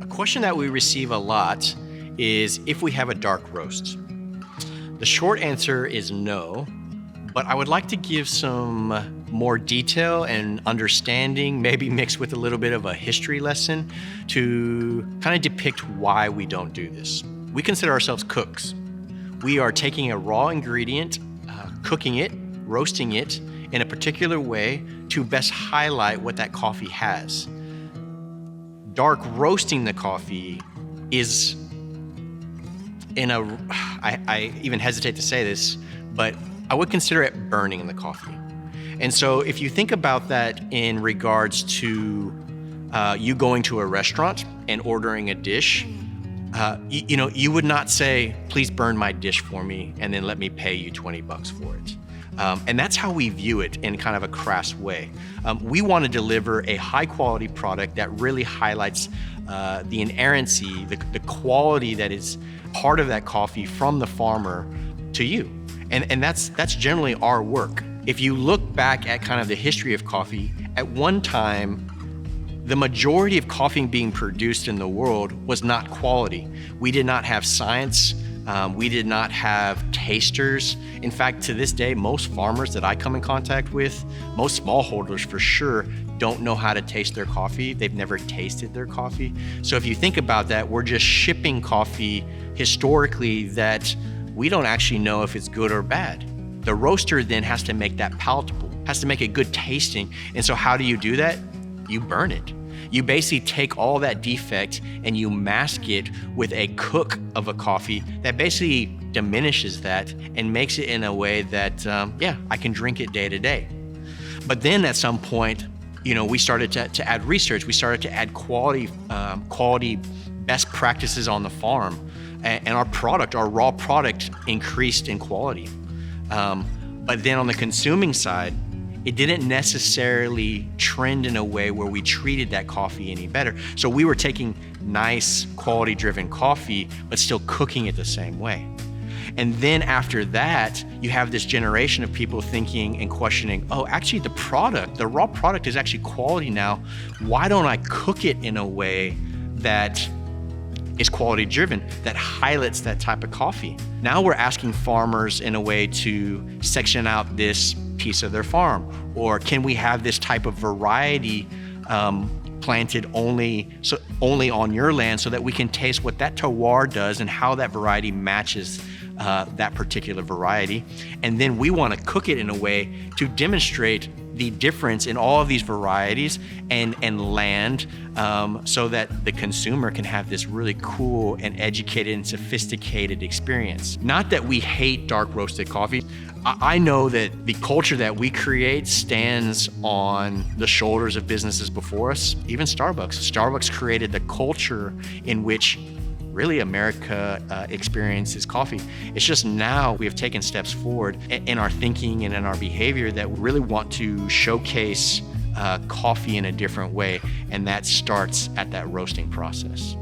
A question that we receive a lot is if we have a dark roast. The short answer is no, but I would like to give some more detail and understanding, maybe mixed with a little bit of a history lesson to kind of depict why we don't do this. We consider ourselves cooks. We are taking a raw ingredient, cooking it, roasting it in a particular way to best highlight what that coffee has. Dark roasting the coffee is I even hesitate to say this, but I would consider it burning the coffee. And so if you think about that in regards to you going to a restaurant and ordering a dish, you would not say, please burn my dish for me and then let me pay you $20 for it. And that's how we view it in kind of a crass way. We want to deliver a high quality product that really highlights the inerrancy, the quality that is part of that coffee from the farmer to you. And that's generally our work. If you look back at kind of the history of coffee, at one time, the majority of coffee being produced in the world was not quality. We did not have science. We did not have tasters. In fact, to this day, most farmers that I come in contact with, most smallholders for sure, don't know how to taste their coffee. They've never tasted their coffee. So if you think about that, we're just shipping coffee historically that we don't actually know if it's good or bad. The roaster then has to make that palatable, has to make it good tasting. And so how do you do that? You burn it. You basically take all that defect and you mask it with a cook of a coffee that basically diminishes that and makes it in a way that, I can drink it day to day. But then at some point, we started to add research. We started to add quality best practices on the farm. And our raw product increased in quality. But then on the consuming side, it didn't necessarily trend in a way where we treated that coffee any better. So we were taking nice quality-driven coffee, but still cooking it the same way. And then after that, you have this generation of people thinking and questioning, oh, actually the raw product is actually quality now. Why don't I cook it in a way that is quality driven, that highlights that type of coffee? Now we're asking farmers in a way to section out this piece of their farm, or can we have this type of variety planted only on your land so that we can taste what that terroir does and how that variety matches that particular variety. And then we want to cook it in a way to demonstrate the difference in all of these varieties and land so that the consumer can have this really cool and educated and sophisticated experience. Not that we hate dark roasted coffee. I know that the culture that we create stands on the shoulders of businesses before us, even Starbucks. Starbucks created the culture in which really America experiences coffee. It's just now we have taken steps forward in our thinking and in our behavior that we really want to showcase coffee in a different way, and that starts at that roasting process.